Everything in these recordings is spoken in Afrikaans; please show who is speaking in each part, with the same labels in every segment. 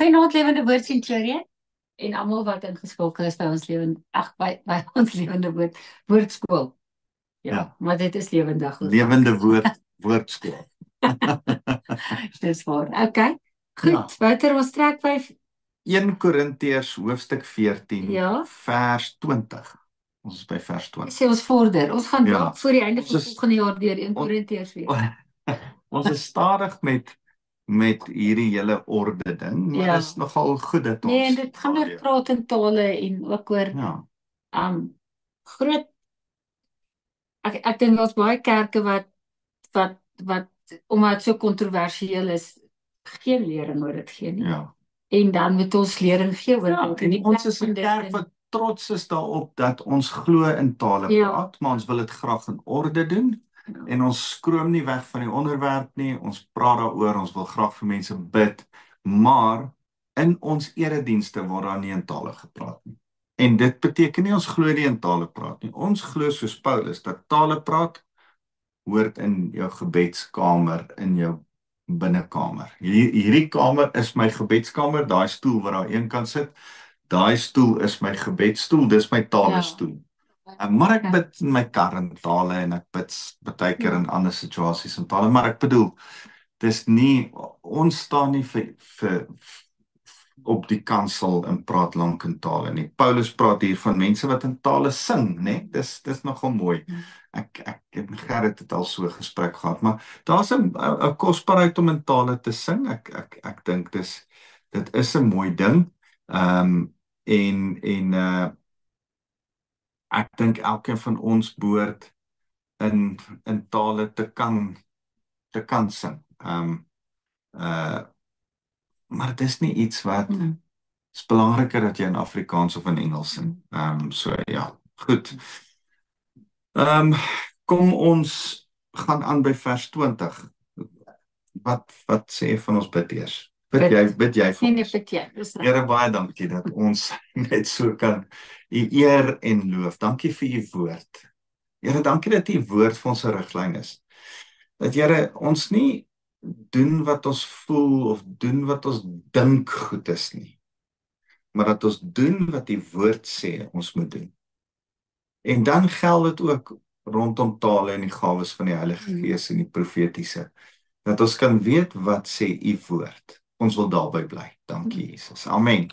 Speaker 1: Goeienaand lewende woord Centurion en almal wat ingeskakel is by ons by ons lewende woordskool.
Speaker 2: Ja.
Speaker 1: Maar dit is lewendig.
Speaker 2: Lewende woordskool.
Speaker 1: Dis waar. Okay. Goed,
Speaker 2: Ja.
Speaker 1: Wouter, ons trek by
Speaker 2: 1 Korintiërs hoofstuk 14
Speaker 1: Ja.
Speaker 2: vers 20. Ons is by vers 20.
Speaker 1: Sê ons vorder. Ons gaan
Speaker 2: Ja.
Speaker 1: dalk voor die einde
Speaker 2: Ons
Speaker 1: van
Speaker 2: is-
Speaker 1: volgende jaar deur 1 Korintiërs weer.
Speaker 2: Ons is stadig met hierdie hele orde ding, maar
Speaker 1: Ja.
Speaker 2: dit is nogal goed dat ons
Speaker 1: Nee, en dit gaan oor praat in tale en ook oor
Speaker 2: Ja.
Speaker 1: groot ek dink daar's baie kerke wat omdat het so kontroversieel is, geen lering oor dit gee nie.
Speaker 2: Ja.
Speaker 1: En dan moet ons lering gee oor
Speaker 2: Ja,
Speaker 1: dit.
Speaker 2: en ons is 'n kerk wat trots is daarop dat ons glo in tale
Speaker 1: Ja.
Speaker 2: praat, maar ons wil dit graag in orde doen.
Speaker 1: Ja.
Speaker 2: En ons skroom nie weg van die onderwerp nie. Ons praat daaroor, ons wil graag vir mense bid, maar in ons eredienste word daar nie in tale gepraat nie. En dit beteken nie ons glo nie in tale praat nie. Ons glo soos Paulus dat tale praat hoort in jou gebedskamer, in jou binnekamer. Hierdie kamer is my gebedskamer, daai stoel wat daar een kan sit. Daai stoel is my gebedstoel, dis my talestoel. Maar ek bid in my kar in tale en ek bid baie keer in ander situasies in tale, maar ek bedoel, dis nie, ons staan nie vir op die kansel en praat lank in tale nie. Paulus praat hier van mense wat in tale sing, né? Dis nogal mooi. Ek en Gerrit het al so gesprek gehad, maar daar's 'n kosbaarheid om in tale te sing. Ek dink dit is 'n mooi ding. Ek dink elkeen van ons behoort in tale te kan sing. Maar dit is nie iets wat is belangriker dat jy in Afrikaans of in Engels sing. So ja, goed. Kom ons gaan aan by vers 20. Wat sê van ons bid eers? Bid jy vir ons?
Speaker 1: Bid jy.
Speaker 2: Here, baie dankie dat ons net so kan U eer en loof. Dankie vir U woord. Here, dankie dat U woord vir ons 'n riglyn is. Dat Here, ons nie doen wat ons voel of doen wat ons dink goed is nie, maar dat ons doen wat die woord sê ons moet doen. En dan geld dit ook rondom tale en die gawes van die Heilige Gees en die profetiese, dat ons kan weet wat sê U woord. Ons wil daarby bly. Dankie Jesus. Amen.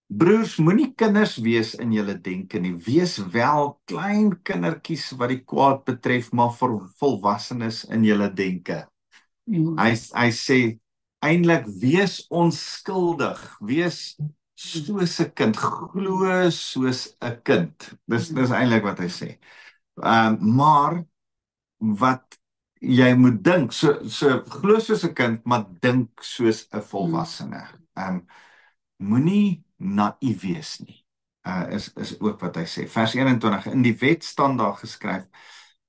Speaker 2: Broers, moenie kinders wees in julle denke nie. Wees wel klein kindertjies wat die kwaad betref, maar vir volwassenes in julle denke. Hy sê eintlik wees onskuldig, wees soos 'n kind, glo soos 'n kind. Dis eintlik wat hy sê. Maar wat jy moet dink, so glo soos 'n kind, maar dink soos 'n volwassene. Moenie naïef wees nie. Is ook wat hy sê. Vers 21, in die wet staan daar geskryf,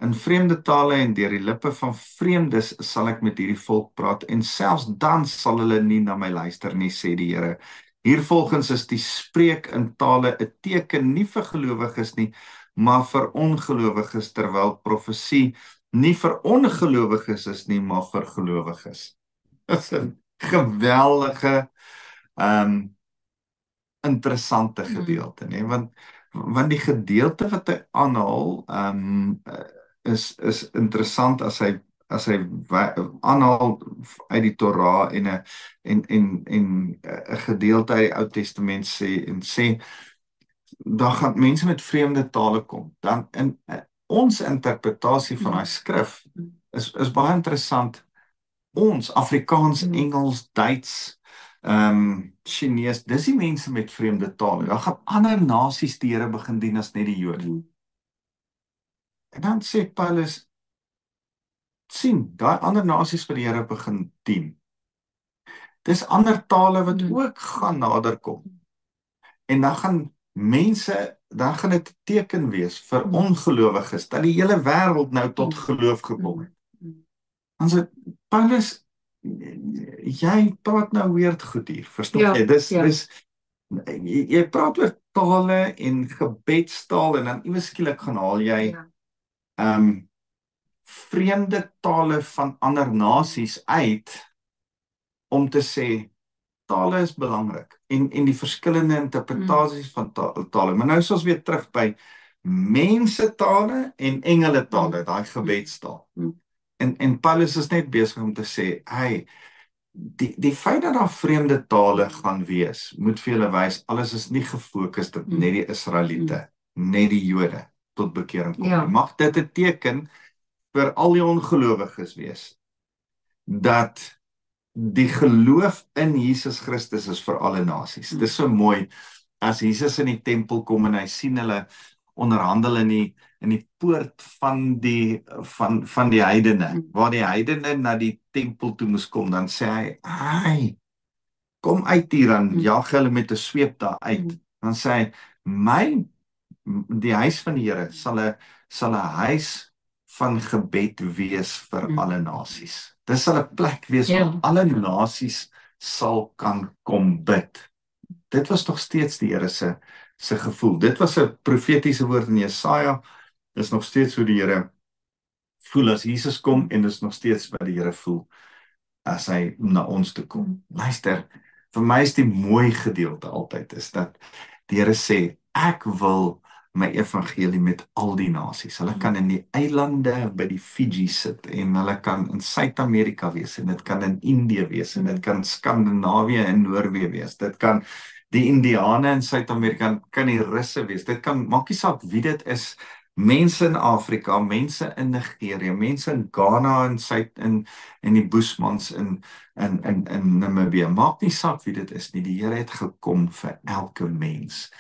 Speaker 2: in vreemde tale en deur die lippe van vreemdes sal ek met hierdie volk praat, en selfs dan sal hulle nie na my luister nie, sê die Here. Hiervolgens is die spreek in tale 'n teken nie vir gelowiges nie, maar vir ongelowiges, terwyl profesie nie vir ongelowiges is nie, maar vir gelowiges. Dit is 'n geweldige interessante gedeelte, nee, want die gedeelte wat hy aanhaal is interessant as hy aanhaal uit die Torah en 'n gedeelte uit die Ou Testament sê daar gaan mense met vreemde tale kom. Dan in ons interpretasie van daai skrif is baie interessant. Ons Afrikaans, Engels, Duits, Chinees, dis die mense met vreemde tale. Dan gaan ander nasies die Here begin dien as net die Jode. En dan sê Paulus, sien, daai ander nasies wat die Here begin dien. Dis ander tale wat ook gaan naderkom. En dan gaan mense, dan gaan dit 'n teken wees vir ongelowiges dat die hele wêreld nou tot geloof gekom het. Dan sê Paulus, jy praat nou weird goed hier, verstaan jy? Dis jy praat oor tale en gebedstaal en dan iewes skielik gaan haal jy vreemde tale van ander nasies uit om te sê tale is belangrik en die verskillende interpretasies van tale. Maar nou is ons weer terug by mense tale en engele tale, daai gebedstaal. En Paulus is net besig om te sê, hey, die feit dat daar vreemde tale gaan wees, moet vir julle wys, alles is nie gefokus dat net die Israeliete, net die Jode tot bekering kom.
Speaker 1: Ja.
Speaker 2: Mag dit 'n teken vir al die ongelowiges wees, dat die geloof in Jesus Christus is vir alle nasies. Dit is so mooi, as Jesus in die tempel kom en hy sien hulle onderhandel in die poort van die heidene, waar die heidene na die tempel toe moes kom, dan sê hy, hey, kom uit hier, dan jaag hulle met 'n sweep daar uit. Dan sê hy, die huis van die Here sal 'n huis van gebed wees vir alle nasies. Dit sal 'n plek wees waar alle nasies sal kan kom bid. Dit was nog steeds die Here se gevoel. Dit was 'n profetiese woord in Jesaja. Dit is nog steeds hoe die Here voel as Jesus kom, en dit is nog steeds wat die Here voel as hy na ons toe kom. Luister, vir my is die mooi gedeelte altyd is dat die Here sê, ek wil my evangelie met al die nasies. Hulle kan in die eilande by die Fiji sit, en hulle kan in Suid-Amerika wees, en dit kan in Indië wees, en dit kan Skandinawië en Noorwe wees, dit kan die Indiane in Suid-Amerika, kan die Russe wees, dit kan, maak nie saak wie dit is, mense in Afrika, mense in Nigerië, mense in Ghana, in die Boesmans, in Namibië, maak nie saak wie dit is nie, die Here het gekom vir elke mens.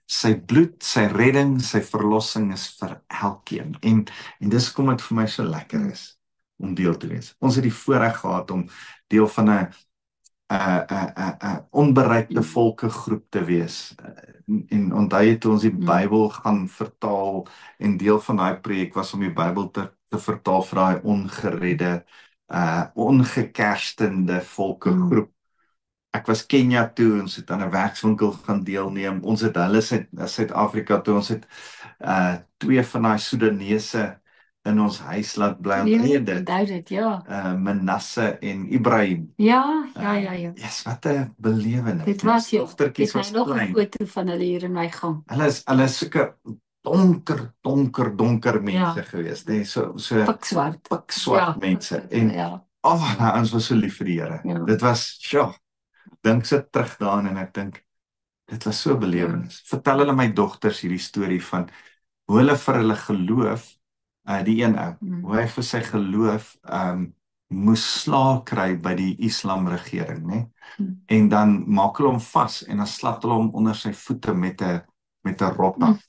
Speaker 2: Sy bloed, sy redding, sy verlossing is vir elkeen, en dis kom dit vir my so lekker is, om deel te wees. Ons het die voorreg gehad om deel van 'n onbereikte volkegroep te wees, en onthou jy toe ons die Bybel gaan vertaal, en deel van daai projek was om die Bybel te vertaal vir daai ongeredde, ongekerstende volkegroep. Ek was Kenia toe, ons het aan 'n werkswinkel gaan deelneem, ons het hulle Suid-Afrika toe, ons het 2 van daai Soedanese in ons huis laat bly, Manasse en Ibrahim.
Speaker 1: Ja.
Speaker 2: Yes, wat 'n belewenis.
Speaker 1: Dit was
Speaker 2: dogtertjies was
Speaker 1: nog 'n
Speaker 2: klein.
Speaker 1: foto van hulle hier in my gang.
Speaker 2: Hulle is sulke donker mense gewees, nee, so pikswart mense, en ons was so lief vir die Here. Dit was, dink sit terug daarin, en ek dink, dit was so 'n belewenis. Vertel hulle my dogters hierdie storie van hoe hulle vir hulle geloof, die een ou, hoe hy vir sy geloof moes slaag kry by die Islam regering, né? En dan maak hulle hom vas, en dan slat hulle hom onder sy voete met 'n rot af.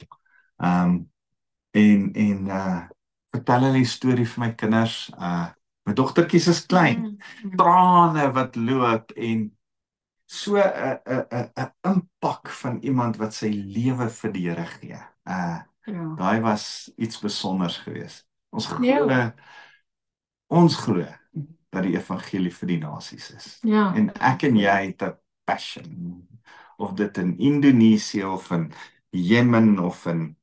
Speaker 2: Vertel hulle die storie vir my kinders, my dogtertjies is klein, trane wat loop, en so 'n impak van iemand wat sy lewe vir die Here gee. Daai was iets besonders geweest. Ons glo dat die evangelie vir die nasies is. En ek en jy het 'n passion, of dit in Indonesië, of in Jemen, of in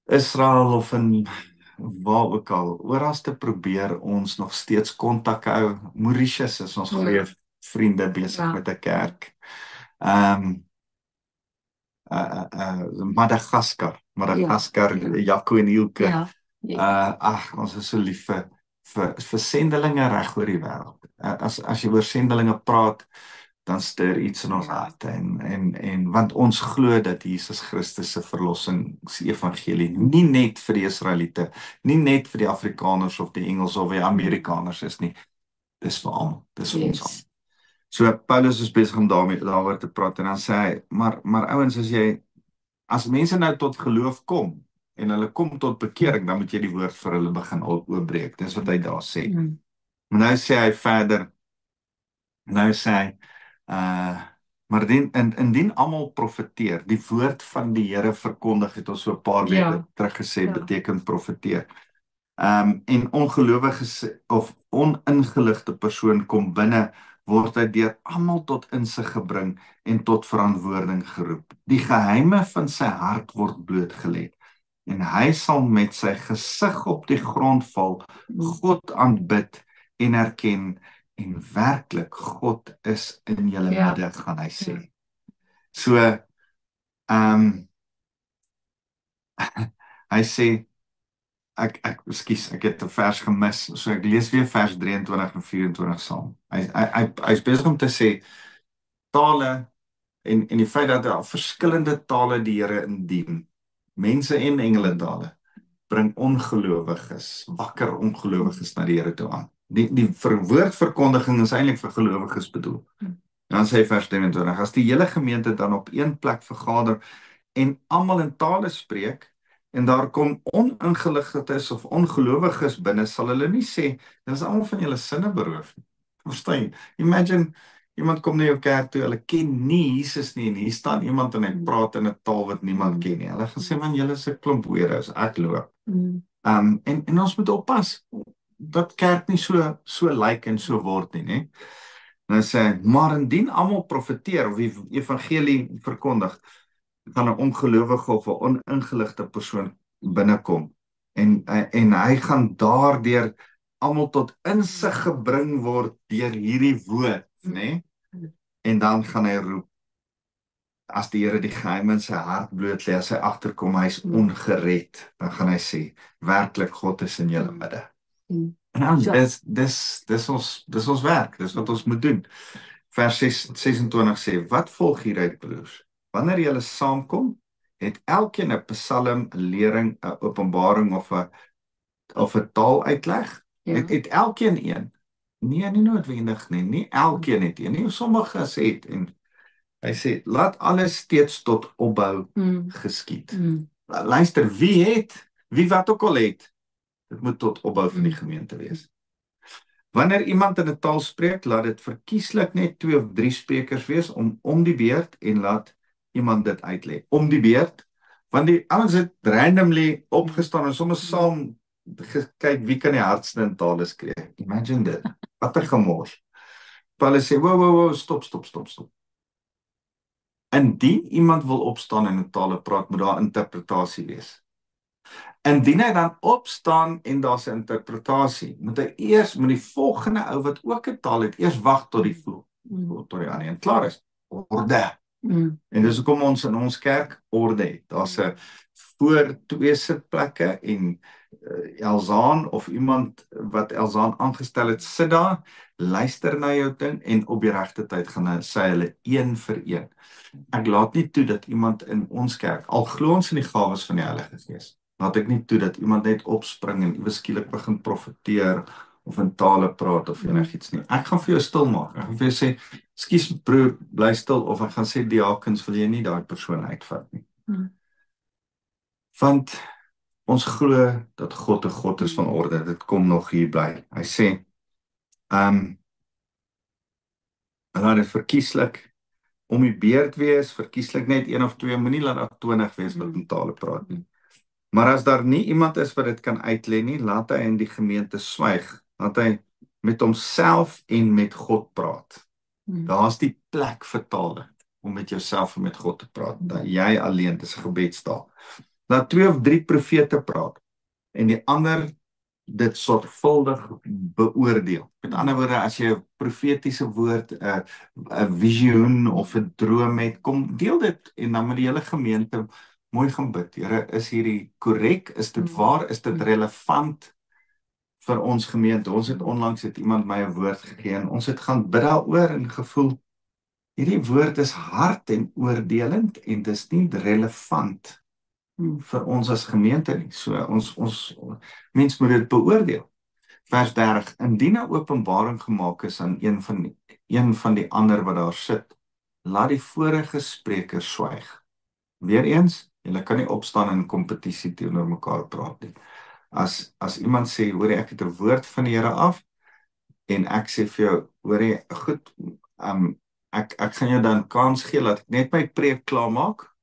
Speaker 2: Israel, of in waar ook al, oral te probeer ons nog steeds kontak hou. Mauritius is ons goeie vriende besig met 'n kerk. Madagaskar, Jaco en Ilke. Ons is so lief vir sendelinge reg oor die wêreld. As jy oor sendelinge praat, dan stuur iets in ons harte, en want ons glo dat Jesus Christus se verlossingsevangelie nie net vir die Israeliete, nie net vir die Afrikaners of die Engels of die Amerikaners is nie, dis vir almal, dis vir ons almal. So Paulus is besig om daaroor te praat, en dan sê hy, maar ouens, as mense nou tot geloof kom, en hulle kom tot bekering, dan moet jy die woord vir hulle begin oopbreek. Dis wat hy daar sê. Maar nou sê hy verder, maar indien almal profeteer, die woord van die Here verkondig, het ons so 'n paar weke terug gesê, beteken profeteer. En ongelowiges of oningeligte persoon kom binne, word hy deur almal tot insig gebring en tot verantwoording geroep. Die geheime van sy hart word blootgelê, en hy sal met sy gesig op die grond val, God aanbid en erken en werklik God is in julle
Speaker 1: Ja.
Speaker 2: midde, gaan hy sê.
Speaker 1: Ja.
Speaker 2: So, hy sê, ek het 'n vers gemis, so ek lees weer vers 23 en 24 saam. Hy's besig om te sê, tale, en die feit dat daar verskillende tale die Here indien, mense en engeletale, bring ongelowiges, wakker ongelowiges na die Here toe aan. Die woordverkondiging is eintlik vir gelowiges bedoel. Dan sê vers 23, as die hele gemeente dan op een plek vergader en almal in tale spreek, en daar kom oningeligtes of ongelowiges binne, sal hulle nie sê, dit is almal van julle sinne beroof nie. Verstaan jy? Imagine, iemand kom na jou kerk toe, hulle ken nie Jesus nie, en hier staan iemand en hy praat in 'n taal wat niemand ken nie. Hulle gaan sê, man, julle is 'n klomp weirdos, ek loop. En ons moet oppas, dat kerk nie so lyk en so word nie, né? Nou sê hy, maar indien almal profeteer, of die evangelie verkondig, gaan 'n ongelowige of 'n oningeligte persoon binnekom, en hy gaan daardeur almal tot insig gebring word deur hierdie woord, né? En dan gaan hy roep, as die Here die geheim in sy hart bloot lê, as hy agterkom, hy's ongered, dan gaan hy sê, werklik God is in julle midde. En dan, dis ons werk, dis wat ons moet doen. Vers 26 sê, wat volg hieruit, broers? Wanneer julle saamkom, het elkeen 'n psalm, 'n lering, 'n openbaring of 'n taaluitleg? Het elkeen een? Nee, nie noodwendig nie elkeen het een nie, sommiges het, en hy sê, laat alles steeds tot opbou geskied. Luister, wie wat ook al het, dit moet tot opbou van die gemeente wees. Wanneer iemand in 'n taal spreek, laat dit verkieslik net 2 of 3 sprekers wees om die beurt, en laat iemand dit uitlê. Om die beurt, want die ouens het randomly opgestaan en sommer saam gekyk wie kan die hardste in tale skree. Imagine dit. Wat 'n gemors. Hulle sê, wow, stop. Indien iemand wil opstaan en in tale praat, moet daar interpretasie wees. Indien hy dan opstaan en daar's 'n interpretasie, moet die volgende ou wat ook 'n taal het, eers wag tot die ander een klaar is. Orde. En dis hoekom ons in ons kerk orde het. Daar's 'n voor 2 sitplekke, en Elzaan of iemand wat Elzaan aangestel het, sit daar, luister na jou ding, en op die regte tyd gaan sê hulle een vir een. Ek laat nie toe dat iemand in ons kerk, al glo ons in die gawes van die Heilige Gees, laat ek nie toe dat iemand net opspring en iewes skielik begin profeteer of in tale praat of enigiets nie. Ek gaan vir jou stil maak. Ek gaan vir jou sê, skus broer, bly stil, of ek gaan sê, diakens, wil jy nie daai persoon uitvat nie. Want ons glo dat God 'n God is van orde. Dit kom nog hier by. Hy sê, laat dit verkieslik om die beurt wees, verkieslik net 1 of 2, moenie laat daar 20 wees wat in tale praat nie. Maar as daar nie iemand is wat dit kan uitlê nie, laat hy in die gemeente swyg. Laat hy met homself en met God praat. Daar's die plek vir tale, om met jouself en met God te praat. Dat jy alleen, dis 'n gebedstaal. Laat 2 of 3 profete praat, en die ander dit sorgvuldig beoordeel. Met ander woorde, as jy 'n profetiese woord, 'n visioen of 'n droom het, kom deel dit, en dan met die hele gemeente mooi gaan bid. Here, is hierdie korrek? Is dit waar? Is dit relevant vir ons gemeente? Ons het onlangs iemand my 'n woord gegee, en ons het gaan bid daaroor en gevoel, hierdie woord is hard en oordelend, en dit is nie relevant vir ons as gemeente nie. So ons mens moet dit beoordeel. Vers 30, indien 'n openbaring gemaak is aan een van die ander wat daar sit, laat die vorige spreker swyg. Weereens, julle kan nie opstaan in kompetisie teenoor mekaar praat nie. As iemand sê, hoor ek het 'n woord van die Here af, en ek sê vir jou, hoor jy, goed, ek gaan jou dan kans gee, laat ek net my preek klaar maak,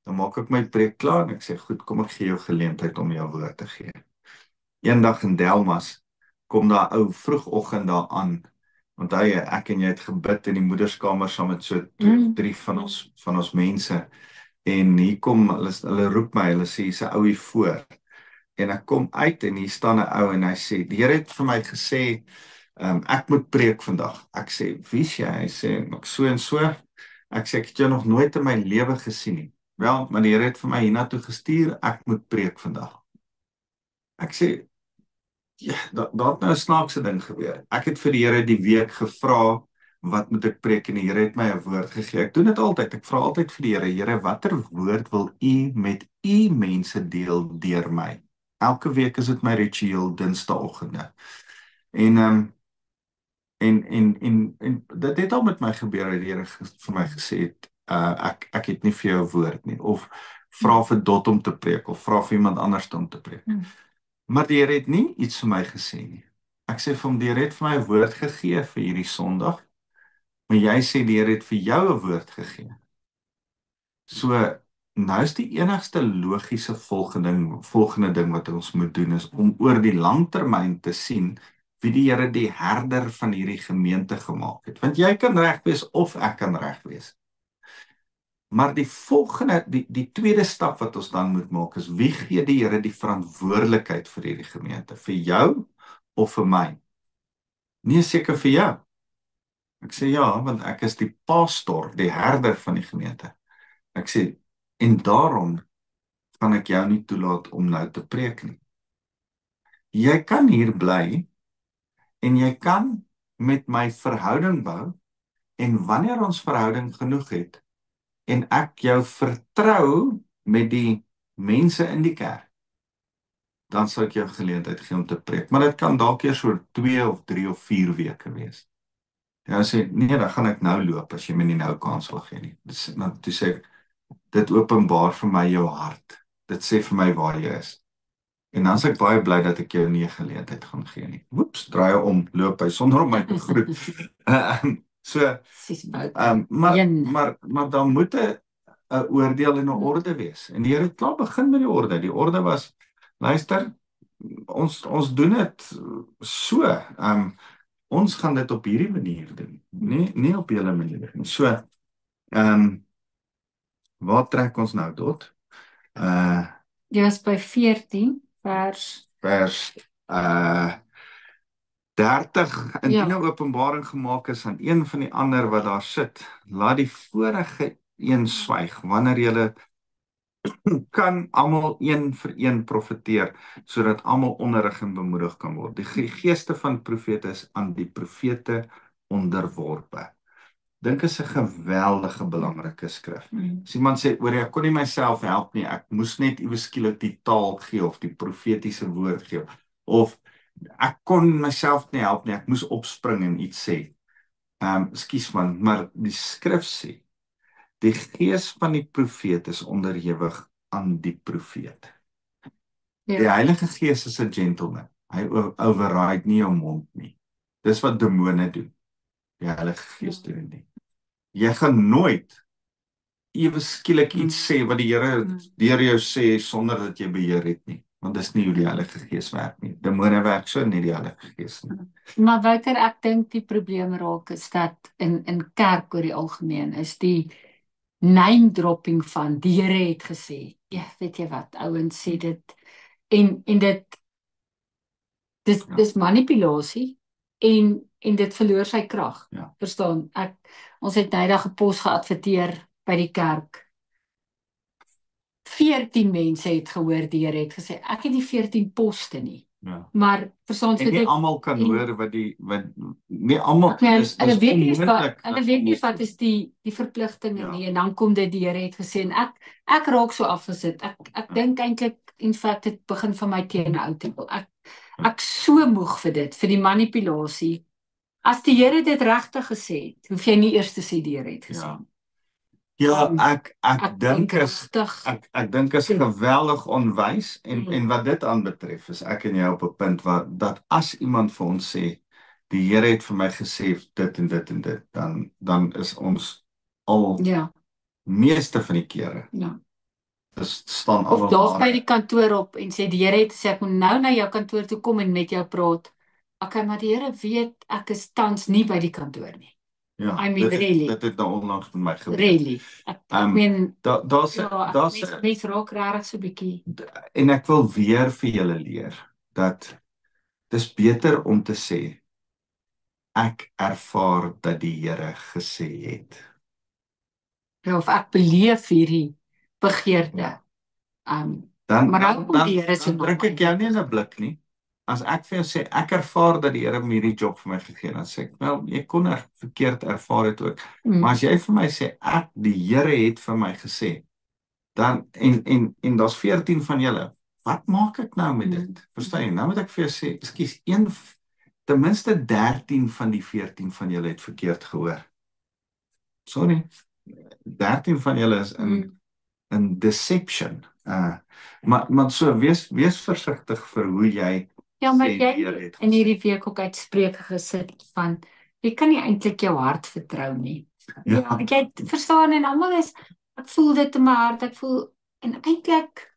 Speaker 2: dan maak ek my preek klaar, en ek sê, goed, kom ek gee jou geleentheid om jou woord te gee. Eendag in Delmas, kom daar ou vroegoggend daar aan, want ek en jy het gebid in die moederskamer saam met so 3 van ons mense, en hier kom, hulle roep my, hulle sê, hier's 'n ou hier voor, en ek kom uit, en hier staan 'n ou, en hy sê, die Here het vir my gesê, Ek moet preek vandag. Ek sê, wie is jy? Hy sê, ek so en so. Ek sê, ek het jou nog nooit in my lewe gesien nie. Wel, maar die Here het vir my hiernatoe gestuur, ek moet preek vandag. Ek sê, ja, daar het nou 'n snaakse ding gebeur. Ek het vir die Here die week gevra, wat moet ek preek? En die Here het my 'n woord gegee. Ek doen dit altyd. Ek vra altyd vir die Here, Here, watter woord wil U met U mense deel deur my? Elke week is dit my ritueel Dinsdagoggende. En en dit het al met my gebeur dat die Here vir my gesê het, ek het nie vir jou 'n woord nie, of vra vir Dot om te preek, of vra vir iemand anders om te preek. Maar die Here het nie iets vir my gesê nie. Ek sê vir hom, die Here het vir my 'n woord gegee vir hierdie Sondag, maar jy sê die Here het vir jou 'n woord gegee. So, nou is die enigste logiese volgende ding wat ons moet doen is om oor die langtermyn te sien wie die Here die herder van hierdie gemeente gemaak het. Want jy kan reg wees of ek kan reg wees. Maar die tweede stap wat ons dan moet maak is, wie gee die Here die verantwoordelikheid vir hierdie gemeente? Vir jou of vir my? Nee, seker vir jou. Ek sê ja, want ek is die pastor, die herder van die gemeente. Ek sê, en daarom kan ek jou nie toelaat om nou te preek nie. Jy kan hier bly, en jy kan met my verhouding bou, en wanneer ons verhouding genoeg het, en ek jou vertrou met die mense in die kerk, dan sal ek jou geleentheid gee om te preek. Maar dit kan dalk eers so 2 of 3 of 4 weke wees. Ja, sê, nee, dan gaan ek nou loop, as jy my nie nou kans wil gee nie. Toe sê ek, dit openbaar vir my jou hart. Dit sê vir my waar jy is. En dan is ek baie bly dat ek jou nie 'n geleentheid gaan gee nie. Woeps, draai om, loop hy sonder om my te groet. Maar dan moet 'n oordeel en 'n orde wees. En die Here het klaar begin met die orde. Die orde was, luister, ons doen dit so. Ons gaan dit op hierdie manier doen. Nie op julle manier nie. So, waar trek ons nou tot?
Speaker 1: Jy was by 14 vers
Speaker 2: 30, indien nou openbaring gemaak is aan een van die ander wat daar sit, laat die vorige een swyg, wanneer julle kan almal een vir een profeteer, sodat almal onderrig en bemoedig kan word. Die geeste van profete is aan die profete onderworpe. Dink is 'n geweldige belangrike skrif. As iemand sê, oor ek kon nie myself help nie, ek moes net iewes skielik die taal gee, of die profetiese woord gee, of ek kon myself nie help nie, ek moes opspring en iets sê. Ekskuus man, maar die skrif sê, die gees van die profeet is onderhewig aan die profeet. Ja. Die Heilige Gees is 'n gentleman. Hy override nie jou mond nie. Dis wat demone doen. Die Heilige Gees doen nie. Jy gaan nooit ewe skielik iets sê wat die Here deur jou sê sonder dat jy beheer het nie. Want dis nie hoe die Heilige Gees werk nie. Demone werk so nie die Heilige Gees nie.
Speaker 1: Maar Wouter, ek dink die probleem raak is dat in kerk oor die algemeen is die name dropping van die Here het gesê. Ja, weet jy wat, ouens sê dit en dis manipulasie en dit verloor sy krag.
Speaker 2: Ja.
Speaker 1: Verstaan? Ons het nydag 'n pos geadverteer by die kerk. 14 mense het gehoor die Here het gesê, ek het die 14 poste nie.
Speaker 2: Ja.
Speaker 1: Maar verstaan
Speaker 2: en nie almal kan hoor wat nie almal
Speaker 1: hulle weet nie wat is die verpligtinge nie, en dan kom dit die Here het gesê, en ek raak so afgesit. Ek dink eintlik, in feite, dit begin van my teen ou tempel. Ek so moeg vir dit, vir die manipulasie. As die Here dit regtig gesê het, hoef jy nie eers te sê die Here het gesê.
Speaker 2: Ja, ek dink is geweldig onwys, en wat dit aanbetref is ek en jy op 'n punt dat as iemand vir ons sê, die Here het vir my gesê dit en dit en dit, dan is ons al meeste van die kere.
Speaker 1: Ja.
Speaker 2: Dus staan
Speaker 1: of daag by die kantoor op en sê die Here het gesê ek moet nou na jou kantoor toe kom en met jou praat. Okay, maar die Here weet ek is tans nie by die kantoor nie.
Speaker 2: Ja,
Speaker 1: I mean,
Speaker 2: dit het nou onlangs met my gebeur.
Speaker 1: Really? Ek meen,
Speaker 2: daar's
Speaker 1: mens raak regtig so 'n bietjie.
Speaker 2: En ek wil weer vir julle leer dat dis beter om te sê ek ervaar dat die Here gesê het.
Speaker 1: Ja, of ek beleef hierdie begeerte. Maar nou kom die Here se
Speaker 2: dan druk ek jou nie in 'n blik nie. As ek vir jou sê, ek ervaar dat die Here my hierdie job vir my gegee het, dan sê ek, wel, jy kon verkeerd ervaar het ook. Maar as jy vir my sê, die Here het vir my gesê, dan, en daar's 14 van julle, wat maak ek nou met dit? Verstaan jy? Nou moet ek vir jou sê, ekskuus, ten minste 13 van die 14 van julle het verkeerd gehoor. Sorry, 13 van julle is in deception. Maar so, wees versigtig vir hoe jy
Speaker 1: maar jy in hierdie week ook uitsprake gesit van, jy kan nie eintlik jou hart vertrou nie. Ja, jy verstaan, en almal is, ek voel dit in my hart, en eintlik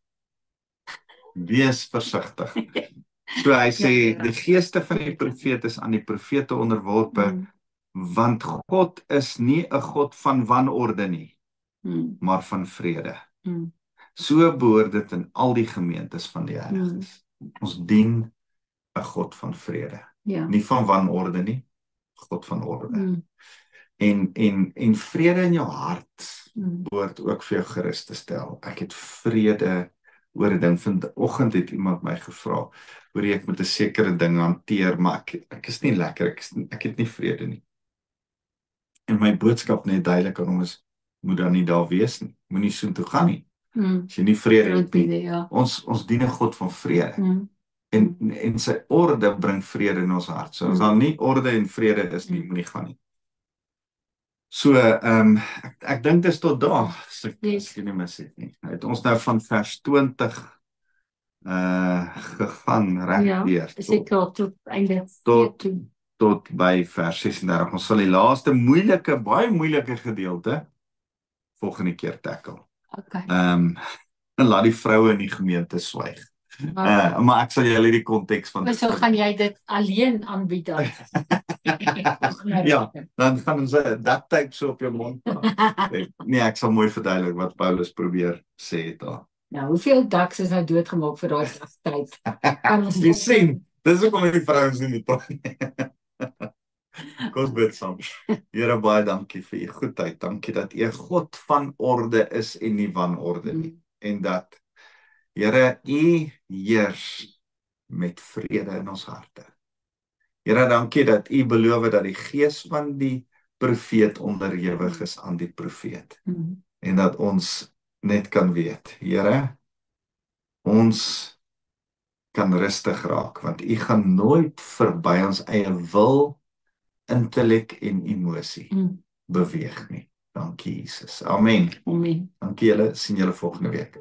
Speaker 2: wees versigtig. So hy sê, die geeste van die profeet is aan die profete onderworpe, want God is nie 'n God van wanorde nie, maar van vrede. So behoort dit in al die gemeentes van die heiliges. Ons dien 'n God van vrede. Nie van wanorde nie, God van orde. En vrede in jou hart behoort ook vir jou gerus te stel. Ek het vrede oor 'n ding. Vanoggend het iemand my gevra hoe ek met 'n sekere ding hanteer, maar ek is nie lekker, ek het nie vrede nie. En my boodskap net duidelik aan hom is, moet dan nie daar wees nie, moenie soontoe gaan nie. As jy nie vrede het nie, ons dien 'n God van vrede. En sy orde bring vrede in ons hart. So as daar nie orde en vrede is nie, moenie gaan nie. So, ek dink dit is tot daar, as ek nie mis het nie. Het ons nou van vers 20 gegaan regdeur tot by vers 36. Ons sal die laaste baie moeilike gedeelte volgende keer tackle. En laat die vroue in die gemeente swyg. Maar ek sal julle die konteks van
Speaker 1: so gaan jy dit alleen aanbied dan.
Speaker 2: Ja, dan gaan ons duct tape so op jou mond. Nee, ek sal mooi verduidelik wat Paulus probeer sê daar.
Speaker 1: Nou, hoeveel ducks is nou doodgemaak vir daai tyd?
Speaker 2: Jy sien, dis hoekom die vrouens nie praat nie. Kom ons bid saam. Here, baie dankie vir u goedheid. Dankie dat u 'n God van orde is en nie wanorde nie. En dat, Here, u heers met vrede in ons harte. Here, dankie dat u beloof dat die gees van die profeet onderhewig is aan die profeet. En dat ons net kan weet, Here, ons kan rustig raak, want u gaan nooit verby ons eie wil, intellek en emosie beweeg nie. Dankie Jesus. Amen. Dankie julle, sien julle volgende week.